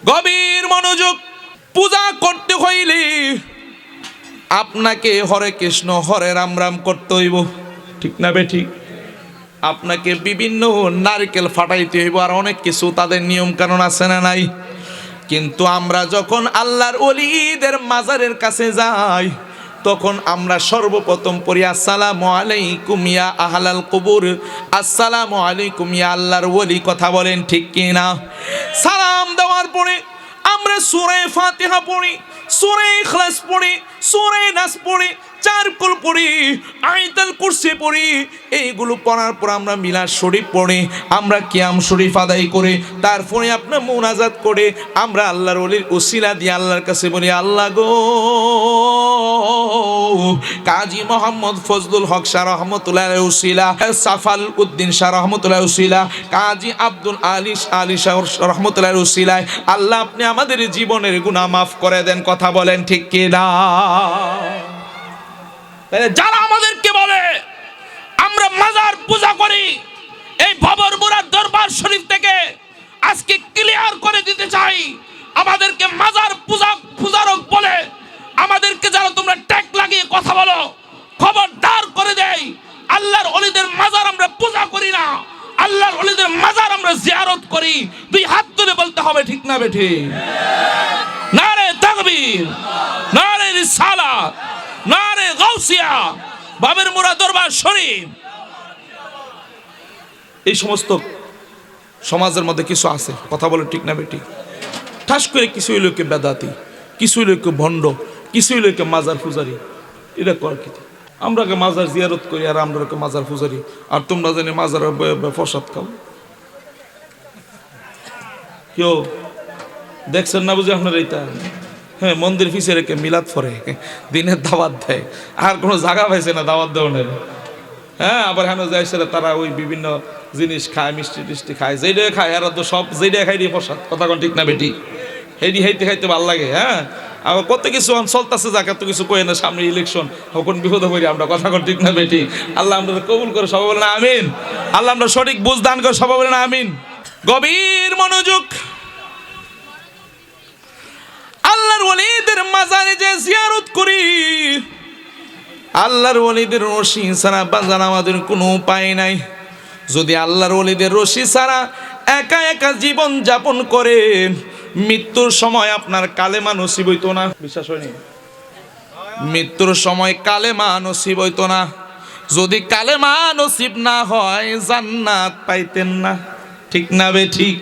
গভীর মনোযোগ। পূজা করতে হইলে আপনাকে হরে কৃষ্ণ হরে রাম রাম করতে হইব, ঠিক না বেঠিক? আপনাকে বিভিন্ন নারকেল ফাটাইতে হইব, আর অনেক কিছু তাদের নিয়ম কানুন আছে না নাই? কিন্তু আমরা যখন আল্লাহর ওলিদের মাজারের কাছে যাই, তখন আমরা সর্বপ্রথম পড়ি আসসালামু আলাইকুম ইয়া আহলাল কুবুর, আসসালামু আলাইকুম ইয়া আল্লাহর ওলি। কথা বলেন ঠিক কি না? সালাম দেওয়ার পরে আমরা সূরা ফাতিহা পড়ি, সূরা ইখলাস পড়ি, সূরা নাস পড়ি, চার কুল পড়ি, আয়াতুল কুরসি পড়ি। এইগুলো পড়ার পর আমরা মিলাদ শরীফ পড়ি, আমরা কিয়াম শরীফ আদায় করে তারপরে আপনার মুনাজাত করে আমরা আল্লাহর ওলির উসিলা দিয়ে আল্লাহর কাছে বলি, আল্লাহ গো, কাজী মোহাম্মদ ফজলুল হক শাহ রহমতুল্লাহ উসিলা, সাফাল উদ্দিন শাহ রহমতুল্লাহ উসিলা, কাজী আব্দুল আলী শাহ রহমতুল্লাহ উসিলায় আল্লাহ আপনি আমাদের জীবনের গুনাহ মাফ করে দেন। কথা বলেন ঠিক কি না? যারা আমাদেরকে বলে আমরা মাজার পূজা করি, এই ভবরপুরার দরবার শরীফ থেকে আজকে ক্লিয়ার করে দিতে চাই, আমাদেরকে মাজার পূজারক বলে আমাদেরকে যারা তোমরা ট্যাগ লাগিয়ে কথা বলো, খবরদার করে দেই, আল্লাহর ওলিদের মাজার আমরা পূজা করি না, আল্লাহর ওলিদের মাজার আমরা জিয়ারত করি। দুই হাত তুলে বলতে হবে, ঠিক না বেঠিক? নারে তাকবীর, নারে রিসালাত, নারে গাউসিয়া, বাবের মুরা দরবার শরীফ। এই সমস্ত সমাজের মধ্যে কিছু আছে, কথা বলে ঠিক না বেঠিক? ঠাস করে কিছু লোকে বেদাতি, কিছু লোকে ভণ্ড, কিছু লোকে মাজার পূজারি। এটা কর কি? আমরা মাজার জিয়ারত করি আর আমরা মাজার পূজারি, আর তোমরা জানি মাজার প্রসাদ খাও। কেউ দেখছেন না বুঝে আপনার এইটা? হ্যাঁ, মন্দির ফিসে রেখে মিলাদ পড়ে, দিনের দাওয়াত দেয়, আর কোনো জায়গা পাইছে না দাওয়াত দেওয়ানের। হ্যাঁ, আবার হেন যায় সেটা তারা ওই বিভিন্ন জিনিস খায়, মিষ্টি টিষ্টি খায়, যেটা খায় এরা তো সব যেটা খাই দিয়ে প্রসাদ। কথা কোন ঠিক না বেটি? হেডি খাইতে খাইতে ভাল লাগে। হ্যাঁ, আবার কত কিছু চলতেছে, যাকে এত কিছু কই না, সামনে ইলেকশন, কোন বিপদে পড়ি আমরা। কথা কোন ঠিক না বেটি? আল্লাহ আমরা কবুল করে সবাই বলে না আমিন। আল্লাহ আমরা সঠিক বুঝ দান করে সবাই বলে না আমিন। গভীর মনোযোগ। আল্লাহর ওলিদের মাজারে যে জিয়ারত করি, আল্লাহর ওলিদের রশি ছাড়া বাজার আমাদের কোনো উপায় নাই। যদি আল্লাহর ওলিদের রশি ছাড়া একা একা জীবন যাপন করেন, মৃত্যুর সময় আপনার কালেমা নসিব হইতো না। বিশ্বাস হয়নি? মৃত্যুর সময় কালেমা নসিব হইতো না। যদি কালেমা নসিব না হয় জান্নাত পাইতেন না, ঠিক না বে ঠিক?